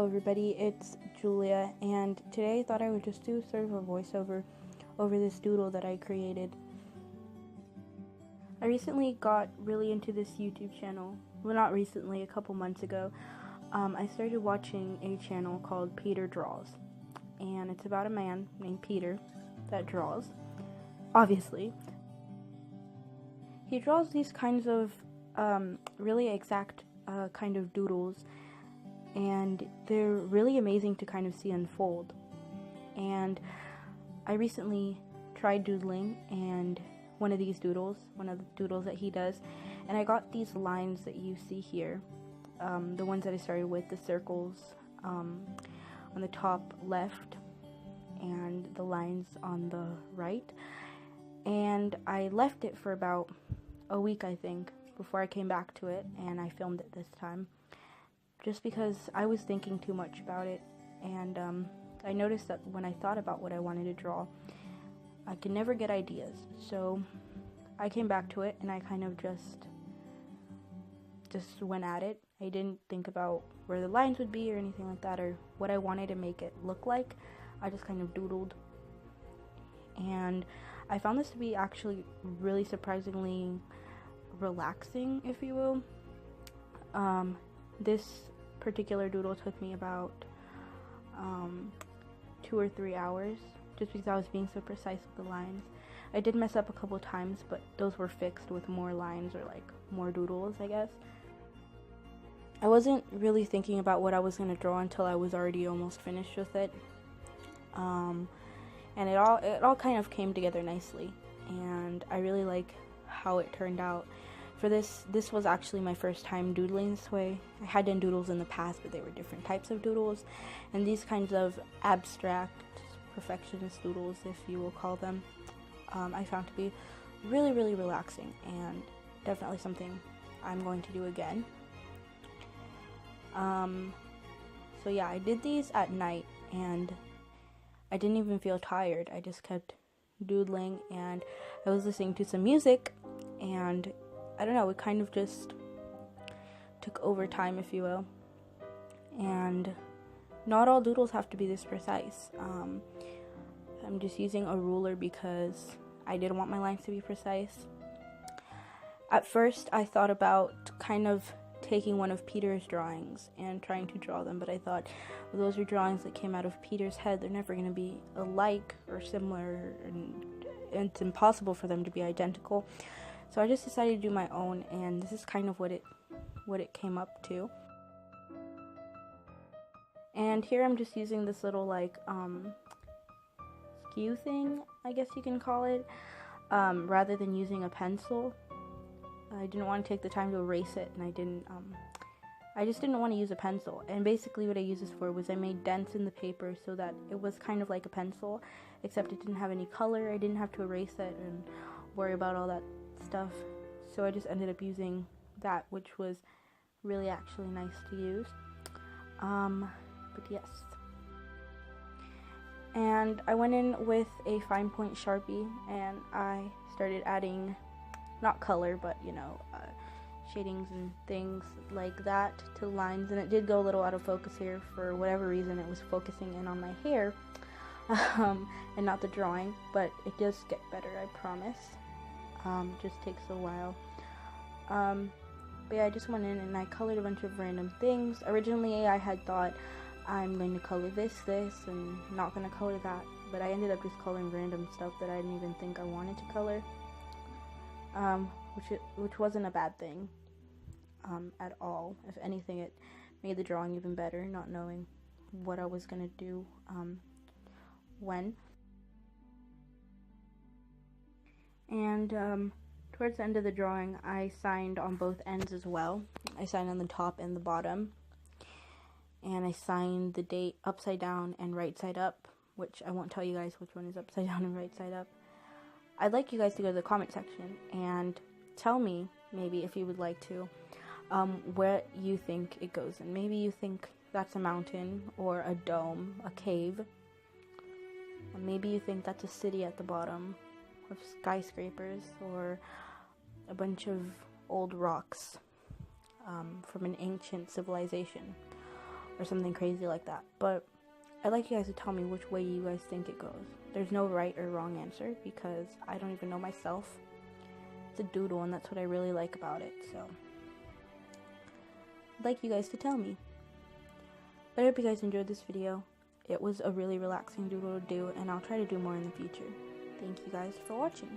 Hello everybody, it's Julia, and today I thought I would just do sort of a voiceover over this doodle that I created. I recently got really into this YouTube channel. Well, not recently, a couple months ago. I started watching a channel called Peter Draws, and it's about a man named Peter that draws, obviously. He draws these kinds of really exact kind of doodles, and they're really amazing to kind of see unfold. And I recently tried doodling and one of the doodles that he does, and I got these lines that you see here, the ones that I started with, the circles on the top left and the lines on the right. And I left it for about a week, I think, before I came back to it, and I filmed it this time just because I was thinking too much about it. And I noticed that when I thought about what I wanted to draw, I could never get ideas. So I came back to it, and I kind of just went at it. I didn't think about where the lines would be or anything like that, or what I wanted to make it look like. I just kind of doodled, and I found this to be actually really surprisingly relaxing, if you will. This particular doodle took me about 2 or 3 hours, just because I was being so precise with the lines. I did mess up a couple times, but those were fixed with more lines, or like more doodles, I guess. I wasn't really thinking about what I was going to draw until I was already almost finished with it. And it all kind of came together nicely, and I really like how it turned out. For this was actually my first time doodling this way. I had done doodles in the past, but they were different types of doodles, and these kinds of abstract perfectionist doodles, if you will call them, I found to be really, really relaxing, and definitely something I'm going to do again. So yeah, I did these at night, and I didn't even feel tired. I just kept doodling, and I was listening to some music, and I don't know, it kind of just took over time, if you will. And not all doodles have to be this precise. I'm just using a ruler because I didn't want my lines to be precise. At first, I thought about kind of taking one of Peter's drawings and trying to draw them, but I thought, well, those are drawings that came out of Peter's head. They're never going to be alike or similar, and it's impossible for them to be identical. So I just decided to do my own, and this is kind of what it came up to. And here I'm just using this little like skew thing, I guess you can call it, rather than using a pencil. I didn't want to take the time to erase it, and I just didn't want to use a pencil. And basically what I used this for was I made dents in the paper so that it was kind of like a pencil, except it didn't have any color. I didn't have to erase it and worry about all that stuff. So I just ended up using that, which was really actually nice to use. But yes. And I went in with a fine point Sharpie, and I started adding, not color, but shadings and things like that to lines. And it did go a little out of focus here. For whatever reason, it was focusing in on my hair and not the drawing, but it does get better, I promise. Just takes a while. But yeah, I just went in and I colored a bunch of random things. Originally, I had thought I'm going to color this, and not going to color that, but I ended up just coloring random stuff that I didn't even think I wanted to color, which wasn't a bad thing at all. If anything, it made the drawing even better, not knowing what I was going to do when. And towards the end of the drawing, I signed on both ends as well. I signed on the top and the bottom. And I signed the date upside down and right side up, which I won't tell you guys which one is upside down and right side up. I'd like you guys to go to the comment section and tell me, maybe if you would like to, where you think it goes in. Maybe you think that's a mountain, or a dome, a cave. Or maybe you think that's a city at the bottom, of skyscrapers, or a bunch of old rocks from an ancient civilization. or something crazy like that. But I'd like you guys to tell me which way you guys think it goes. There's no right or wrong answer because I don't even know myself. It's a doodle, and that's what I really like about it. So I'd like you guys to tell me. But I hope you guys enjoyed this video. It was a really relaxing doodle to do, and I'll try to do more in the future. Thank you guys for watching.